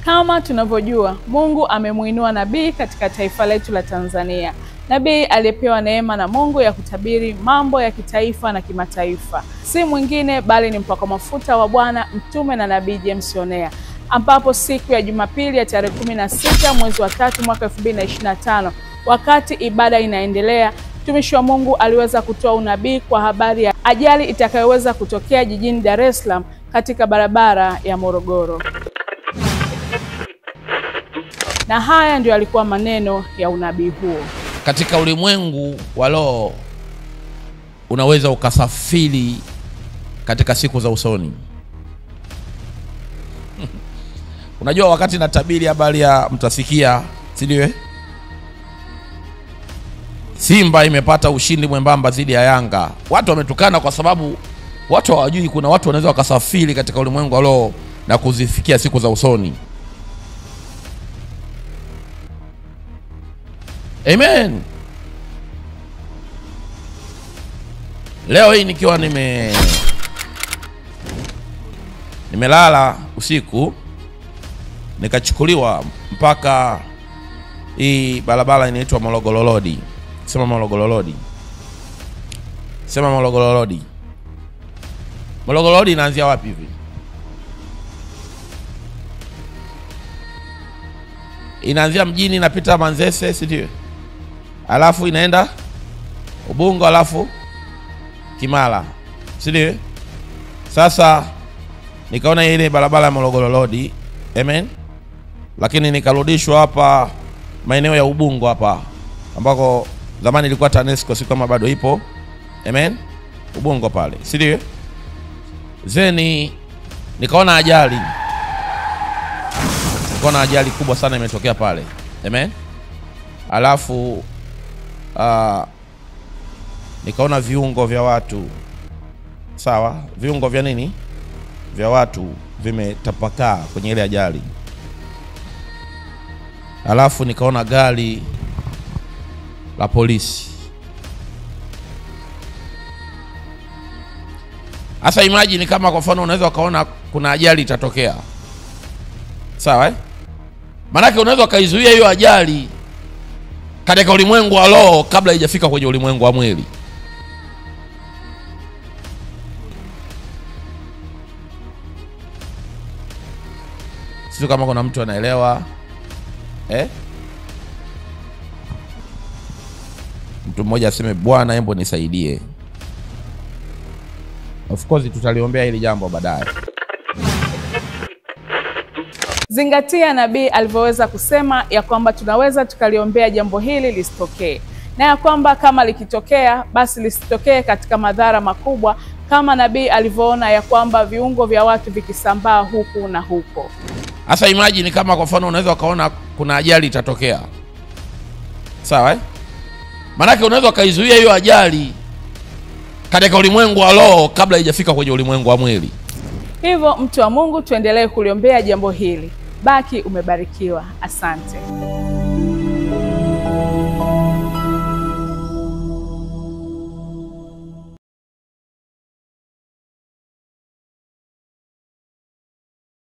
Kama tunavyojua, Mungu amemuinua nabii katika taifa letu la Tanzania. Nabii aliyepewa neema na Mungu ya kutabiri mambo ya kitaifa na kimataifa. Si mwingine bali ni mpakwa mafuta wa Bwana, mtume na nabii James Onea, ambapo siku ya Jumapili ya tarehe 16 mwezi wa 3 mwaka 2025, wakati ibada inaendelea, mtumishi wa Mungu aliweza kutoa unabii kwa habari ya ajali itakayoweza kutokea jijini Dar es Salaam katika barabara ya Morogoro. Na haya ndio yalikuwa maneno ya unabii huo. Katika ulimwengu wa roho unaweza ukasafiri katika siku za usoni. Unajua wakati natabiri habari ya mtasikia, si ndio? Simba imepata ushindi mwembamba dhidi ya Yanga. Watu wametukana kwa sababu watu hawajui kuna watu wanaweza wakasafiri katika ulimwengu wa roho na kuzifikia siku za usoni. Amen. Leo hii nikiwa nimelala usiku, nikachukuliwa mpaka hii barabara inaitwa Morogoro Road. Sema Morogoro Road. Sema Morogoro Road. Morogoro Road inaanzia wapi hivi? Inaanzia mjini, inapita Manzese, si ndio? Alafu inaenda Ubungo, alafu Kimara, si ndio? Sasa nikaona ile barabara ya Morogoro Road, amen, lakini nikarudishwa hapa maeneo ya Ubungo hapa ambako zamani ilikuwa TANESCO, si kama bado ipo, amen, Ubungo pale, si ndio? Zeni nikaona ajali. Kuna ajali kubwa sana imetokea pale, amen. Alafu nikaona viungo vya watu, sawa, viungo vya nini, vya watu vimetapakaa kwenye ile ajali. Alafu nikaona gari la polisi. Asa imagine kama kwa mfano unaweza ukaona kuna ajali itatokea, sawa, Manake unaweza kaizuia hiyo ajali katika ulimwengu wa roho kabla haijafika kwenye ulimwengu wa mwili. Sio kama kuna mtu anaelewa, Mtu mmoja aseme Bwana hebu nisaidie. Of course tutaliombea hili jambo baadaye. Zingatia nabii alivyoweza kusema ya kwamba tunaweza tukaliombea jambo hili lisitokee, na ya kwamba kama likitokea basi lisitokee katika madhara makubwa, kama nabii alivyoona ya kwamba viungo vya watu vikisambaa huku na huko. Asa imagine kama kwa mfano unaweza ukaona kuna ajali itatokea, sawa, Manake unaweza kaizuia hiyo ajali katika ulimwengu wa roho kabla haijafika kwenye ulimwengu wa mwili. Hivyo mtu wa Mungu, tuendelee kuliombea jambo hili. Baki umebarikiwa. Asante.